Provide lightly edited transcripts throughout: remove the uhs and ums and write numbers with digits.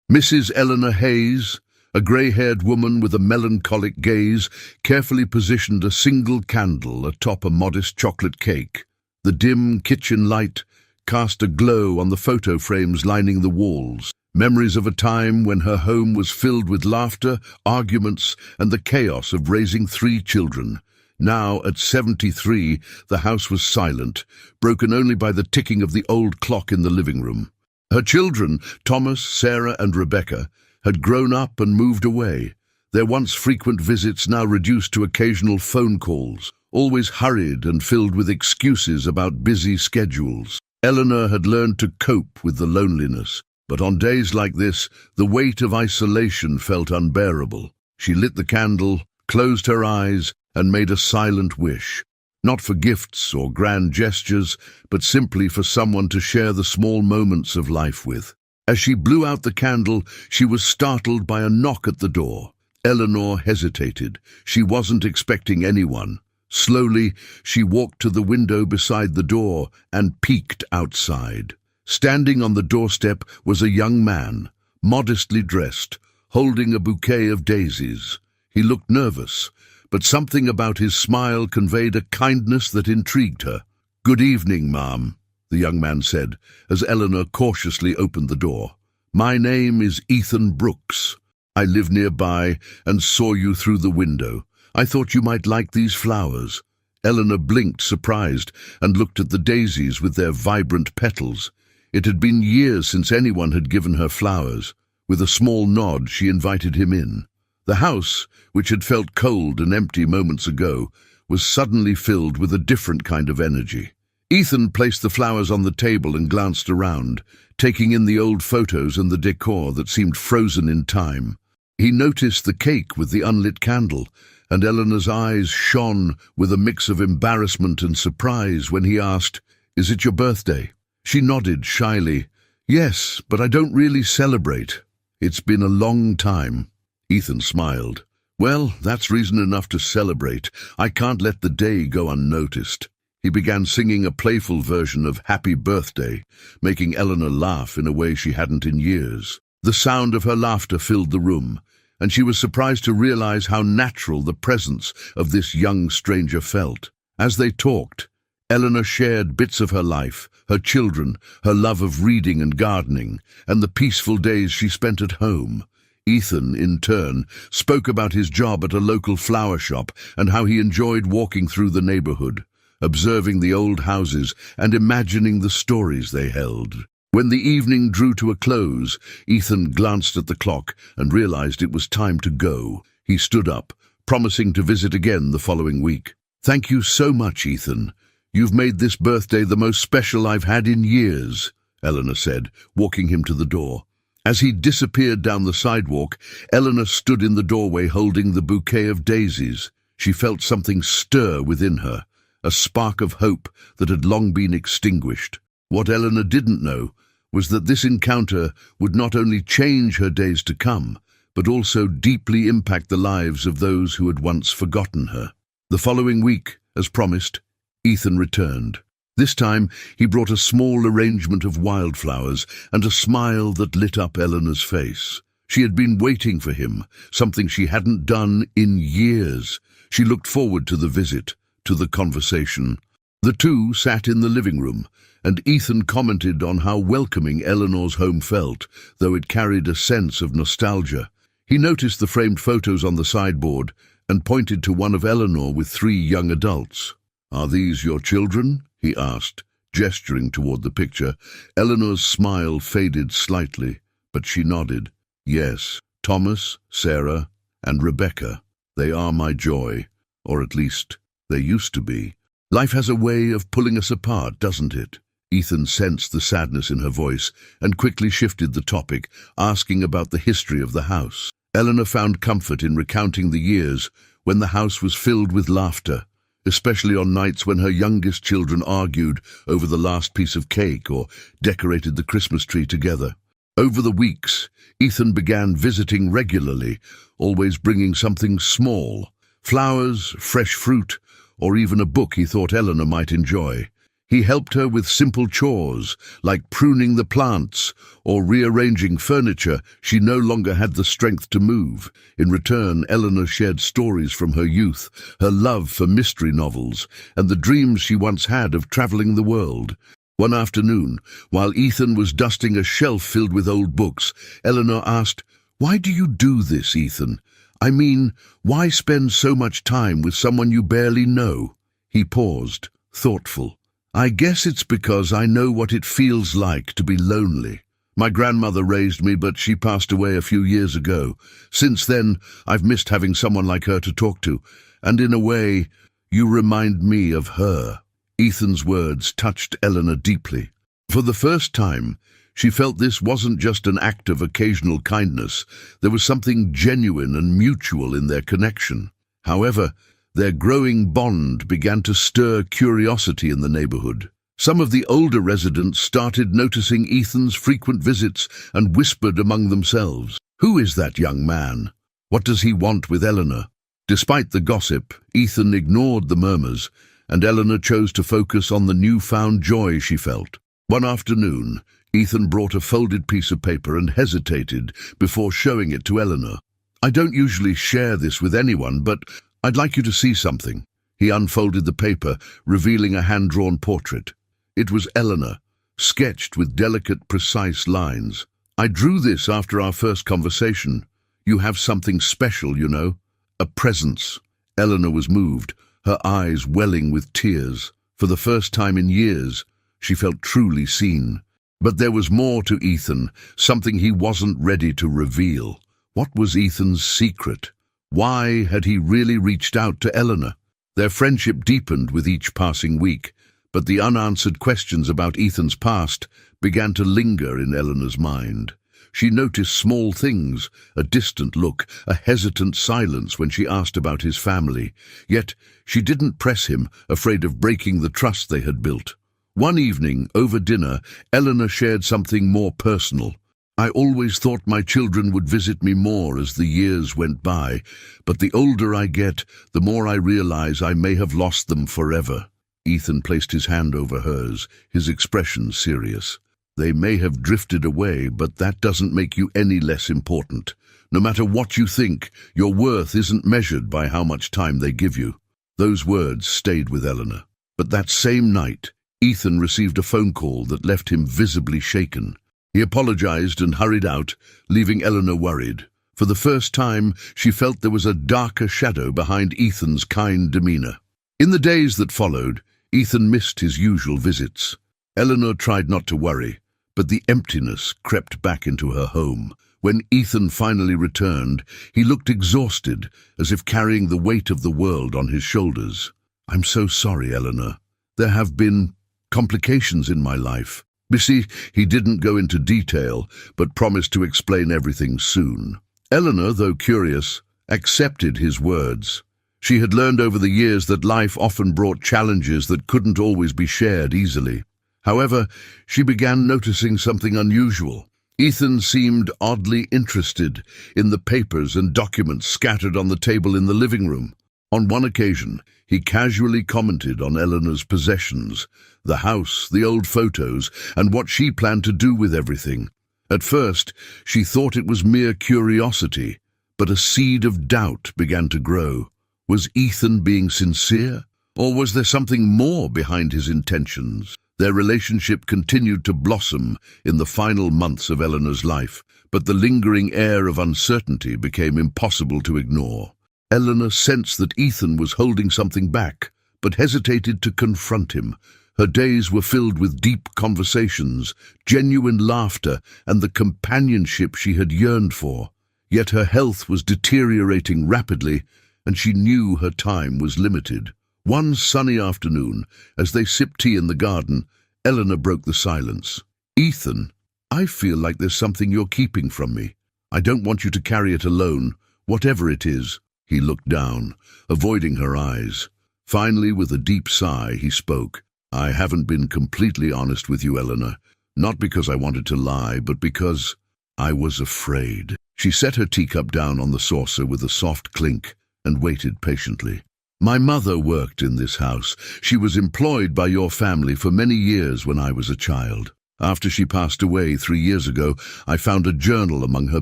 Mrs. Eleanor Hayes, a grey-haired woman with a melancholic gaze, carefully positioned a single candle atop a modest chocolate cake. The dim kitchen light cast a glow on the photo frames lining the walls, memories of a time when her home was filled with laughter, arguments, and the chaos of raising 3 children. Now, at 73, the house was silent, broken only by the ticking of the old clock in the living room. Her children, Thomas, Sarah, and Rebecca, had grown up and moved away, their once frequent visits now reduced to occasional phone calls, always hurried and filled with excuses about busy schedules. Eleanor had learned to cope with the loneliness, but on days like this, the weight of isolation felt unbearable. She lit the candle, closed her eyes, and made a silent wish. Not for gifts or grand gestures, but simply for someone to share the small moments of life with. As she blew out the candle, she was startled by a knock at the door. Eleanor hesitated. She wasn't expecting anyone. Slowly, she walked to the window beside the door and peeked outside. Standing on the doorstep was a young man, modestly dressed, holding a bouquet of daisies. He looked nervous, but something about his smile conveyed a kindness that intrigued her. "Good evening, ma'am," the young man said, as Eleanor cautiously opened the door. "My name is Ethan Brooks. I live nearby and saw you through the window. I thought you might like these flowers." Eleanor blinked, surprised, and looked at the daisies with their vibrant petals. It had been years since anyone had given her flowers. With a small nod, she invited him in. The house, which had felt cold and empty moments ago, was suddenly filled with a different kind of energy. Ethan placed the flowers on the table and glanced around, taking in the old photos and the decor that seemed frozen in time. He noticed the cake with the unlit candle, and Eleanor's eyes shone with a mix of embarrassment and surprise when he asked, "Is it your birthday?" She nodded shyly. "Yes, but I don't really celebrate. It's been a long time." Ethan smiled. "Well, that's reason enough to celebrate. I can't let the day go unnoticed." He began singing a playful version of Happy Birthday, making Eleanor laugh in a way she hadn't in years. The sound of her laughter filled the room, and she was surprised to realize how natural the presence of this young stranger felt. As they talked, Eleanor shared bits of her life, her children, her love of reading and gardening, and the peaceful days she spent at home. Ethan, in turn, spoke about his job at a local flower shop and how he enjoyed walking through the neighborhood, observing the old houses and imagining the stories they held. When the evening drew to a close, Ethan glanced at the clock and realized it was time to go. He stood up, promising to visit again the following week. "Thank you so much, Ethan. You've made this birthday the most special I've had in years," Eleanor said, walking him to the door. As he disappeared down the sidewalk, Eleanor stood in the doorway holding the bouquet of daisies. She felt something stir within her, a spark of hope that had long been extinguished. What Eleanor didn't know was that this encounter would not only change her days to come, but also deeply impact the lives of those who had once forgotten her. The following week, as promised, Ethan returned. This time, he brought a small arrangement of wildflowers and a smile that lit up Eleanor's face. She had been waiting for him, something she hadn't done in years. She looked forward to the visit, to the conversation. The two sat in the living room, and Ethan commented on how welcoming Eleanor's home felt, though it carried a sense of nostalgia. He noticed the framed photos on the sideboard and pointed to one of Eleanor with 3 young adults. "Are these your children?" he asked, gesturing toward the picture. Eleanor's smile faded slightly, but she nodded. "Yes, Thomas, Sarah, and Rebecca. They are my joy, or at least they used to be." "Life has a way of pulling us apart, doesn't it?" Ethan sensed the sadness in her voice and quickly shifted the topic, asking about the history of the house. Eleanor found comfort in recounting the years when the house was filled with laughter, especially on nights when her youngest children argued over the last piece of cake or decorated the Christmas tree together. Over the weeks, Ethan began visiting regularly, always bringing something small, flowers, fresh fruit, or even a book he thought Eleanor might enjoy. He helped her with simple chores, like pruning the plants or rearranging furniture she no longer had the strength to move. In return, Eleanor shared stories from her youth, her love for mystery novels, and the dreams she once had of traveling the world. One afternoon, while Ethan was dusting a shelf filled with old books, Eleanor asked, "Why do you do this, Ethan? I mean, why spend so much time with someone you barely know?" He paused, thoughtful. "I guess it's because I know what it feels like to be lonely. My grandmother raised me, but she passed away a few years ago. Since then, I've missed having someone like her to talk to, and in a way, you remind me of her." Ethan's words touched Eleanor deeply. For the first time, she felt this wasn't just an act of occasional kindness. There was something genuine and mutual in their connection. However, their growing bond began to stir curiosity in the neighborhood. Some of the older residents started noticing Ethan's frequent visits and whispered among themselves, "Who is that young man? What does he want with Eleanor?" Despite the gossip, Ethan ignored the murmurs, and Eleanor chose to focus on the newfound joy she felt. One afternoon, Ethan brought a folded piece of paper and hesitated before showing it to Eleanor. "I don't usually share this with anyone, but I'd like you to see something." He unfolded the paper, revealing a hand-drawn portrait. It was Eleanor, sketched with delicate, precise lines. "I drew this after our first conversation. You have something special, you know. A presence." Eleanor was moved, her eyes welling with tears. For the first time in years, she felt truly seen. But there was more to Ethan, something he wasn't ready to reveal. What was Ethan's secret? Why had he really reached out to Eleanor? Their friendship deepened with each passing week, but the unanswered questions about Ethan's past began to linger in Eleanor's mind. She noticed small things, a distant look, a hesitant silence when she asked about his family. Yet she didn't press him, afraid of breaking the trust they had built. One evening, over dinner, Eleanor shared something more personal. "I always thought my children would visit me more as the years went by, but the older I get, the more I realize I may have lost them forever." Ethan placed his hand over hers, his expression serious. "They may have drifted away, but that doesn't make you any less important. No matter what you think, your worth isn't measured by how much time they give you." Those words stayed with Eleanor. But that same night, Ethan received a phone call that left him visibly shaken. He apologized and hurried out, leaving Eleanor worried. For the first time, she felt there was a darker shadow behind Ethan's kind demeanor. In the days that followed, Ethan missed his usual visits. Eleanor tried not to worry, but the emptiness crept back into her home. When Ethan finally returned, he looked exhausted, as if carrying the weight of the world on his shoulders. "I'm so sorry, Eleanor. There have been complications in my life." You see, he didn't go into detail, but promised to explain everything soon. Eleanor, though curious, accepted his words. She had learned over the years that life often brought challenges that couldn't always be shared easily. However, she began noticing something unusual. Ethan seemed oddly interested in the papers and documents scattered on the table in the living room. On one occasion, he casually commented on Eleanor's possessions, the house, the old photos, and what she planned to do with everything. At first, she thought it was mere curiosity, but a seed of doubt began to grow. Was Ethan being sincere, or was there something more behind his intentions? Their relationship continued to blossom in the final months of Eleanor's life, but the lingering air of uncertainty became impossible to ignore. Eleanor sensed that Ethan was holding something back, but hesitated to confront him. Her days were filled with deep conversations, genuine laughter, and the companionship she had yearned for. Yet her health was deteriorating rapidly, and she knew her time was limited. One sunny afternoon, as they sipped tea in the garden, Eleanor broke the silence. "Ethan, I feel like there's something you're keeping from me. I don't want you to carry it alone, whatever it is." He looked down, avoiding her eyes. Finally, with a deep sigh, he spoke. "I haven't been completely honest with you, Eleanor. Not because I wanted to lie, but because I was afraid." She set her teacup down on the saucer with a soft clink and waited patiently. My mother worked in this house. She was employed by your family for many years when I was a child. After she passed away 3 years ago, I found a journal among her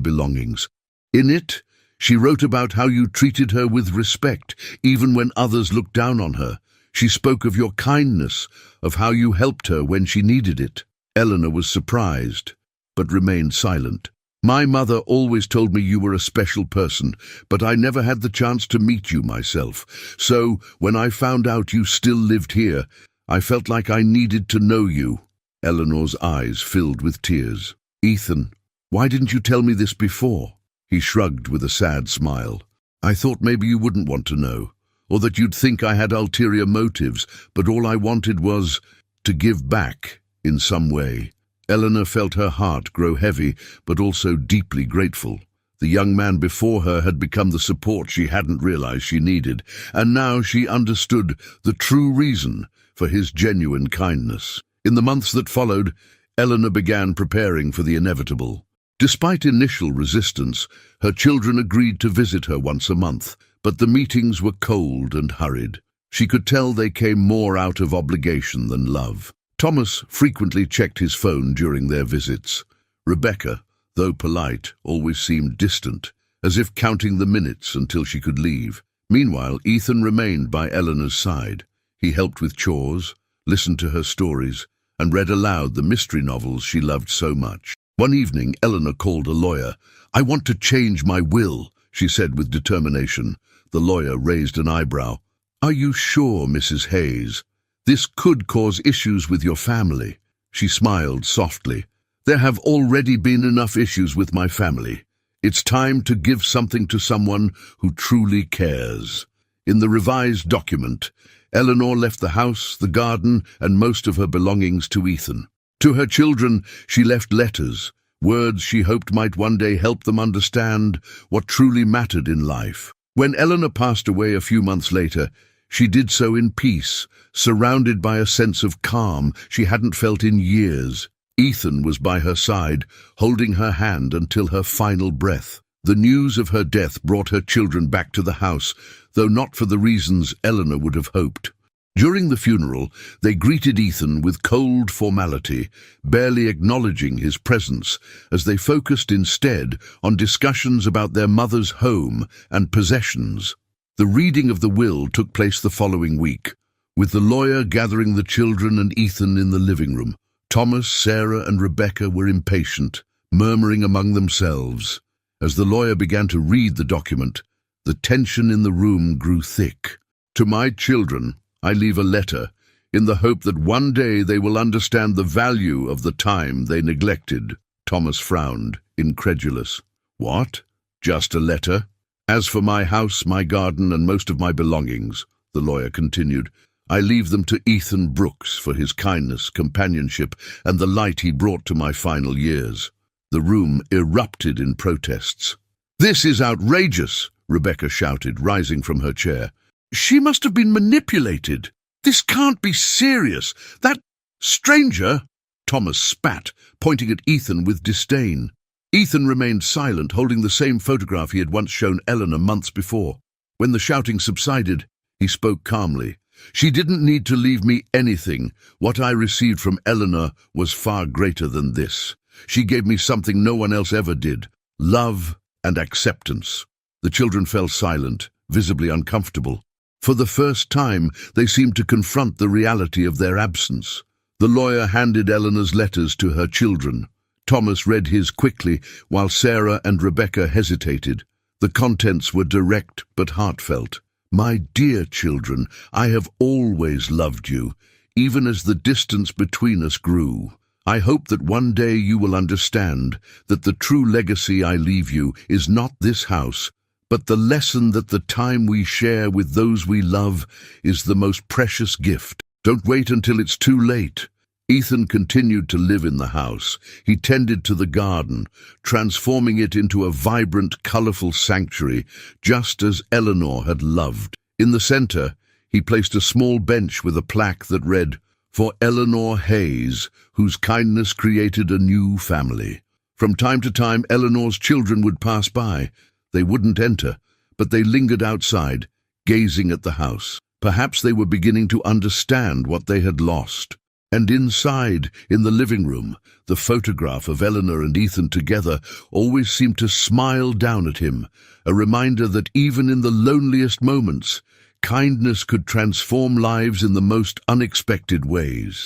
belongings. In it, she wrote about how you treated her with respect, even when others looked down on her. She spoke of your kindness, of how you helped her when she needed it. Eleanor was surprised, but remained silent. My mother always told me you were a special person, but I never had the chance to meet you myself. So, when I found out you still lived here, I felt like I needed to know you. Eleanor's eyes filled with tears. Ethan, why didn't you tell me this before? He shrugged with a sad smile. I thought maybe you wouldn't want to know, or that you'd think I had ulterior motives, but all I wanted was to give back in some way. Eleanor felt her heart grow heavy, but also deeply grateful. The young man before her had become the support she hadn't realized she needed, and now she understood the true reason for his genuine kindness. In the months that followed, Eleanor began preparing for the inevitable. Despite initial resistance, her children agreed to visit her once a month, but the meetings were cold and hurried. She could tell they came more out of obligation than love. Thomas frequently checked his phone during their visits. Rebecca, though polite, always seemed distant, as if counting the minutes until she could leave. Meanwhile, Ethan remained by Eleanor's side. He helped with chores, listened to her stories, and read aloud the mystery novels she loved so much. One evening, Eleanor called a lawyer. "I want to change my will," she said with determination. The lawyer raised an eyebrow. "Are you sure, Mrs. Hayes? This could cause issues with your family." She smiled softly. "There have already been enough issues with my family. It's time to give something to someone who truly cares." In the revised document, Eleanor left the house, the garden, and most of her belongings to Ethan. To her children, she left letters, words she hoped might one day help them understand what truly mattered in life. When Eleanor passed away a few months later, she did so in peace, surrounded by a sense of calm she hadn't felt in years. Ethan was by her side, holding her hand until her final breath. The news of her death brought her children back to the house, though not for the reasons Eleanor would have hoped. During the funeral, they greeted Ethan with cold formality, barely acknowledging his presence, as they focused instead on discussions about their mother's home and possessions. The reading of the will took place the following week, with the lawyer gathering the children and Ethan in the living room. Thomas, Sarah, and Rebecca were impatient, murmuring among themselves. As the lawyer began to read the document, the tension in the room grew thick. "To my children, I leave a letter, in the hope that one day they will understand the value of the time they neglected." Thomas frowned, incredulous. "What? Just a letter? As for my house, my garden, and most of my belongings," the lawyer continued, "I leave them to Ethan Brooks for his kindness, companionship, and the light he brought to my final years." The room erupted in protests. "This is outrageous," Rebecca shouted, rising from her chair. "She must have been manipulated. This can't be serious. That stranger—" Thomas spat, pointing at Ethan with disdain. Ethan remained silent, holding the same photograph he had once shown Eleanor months before. When the shouting subsided, he spoke calmly. "She didn't need to leave me anything. What I received from Eleanor was far greater than this. She gave me something no one else ever did: love and acceptance." The children fell silent, visibly uncomfortable. For the first time, they seemed to confront the reality of their absence. The lawyer handed Eleanor's letters to her children. Thomas read his quickly, while Sarah and Rebecca hesitated. The contents were direct but heartfelt. "My dear children, I have always loved you, even as the distance between us grew. I hope that one day you will understand that the true legacy I leave you is not this house, but the lesson that the time we share with those we love is the most precious gift. Don't wait until it's too late." Ethan continued to live in the house. He tended to the garden, transforming it into a vibrant, colorful sanctuary, just as Eleanor had loved. In the center, he placed a small bench with a plaque that read, "For Eleanor Hayes, whose kindness created a new family." From time to time, Eleanor's children would pass by. They wouldn't enter, but they lingered outside, gazing at the house. Perhaps they were beginning to understand what they had lost. And inside, in the living room, the photograph of Eleanor and Ethan together always seemed to smile down at him, a reminder that even in the loneliest moments, kindness could transform lives in the most unexpected ways.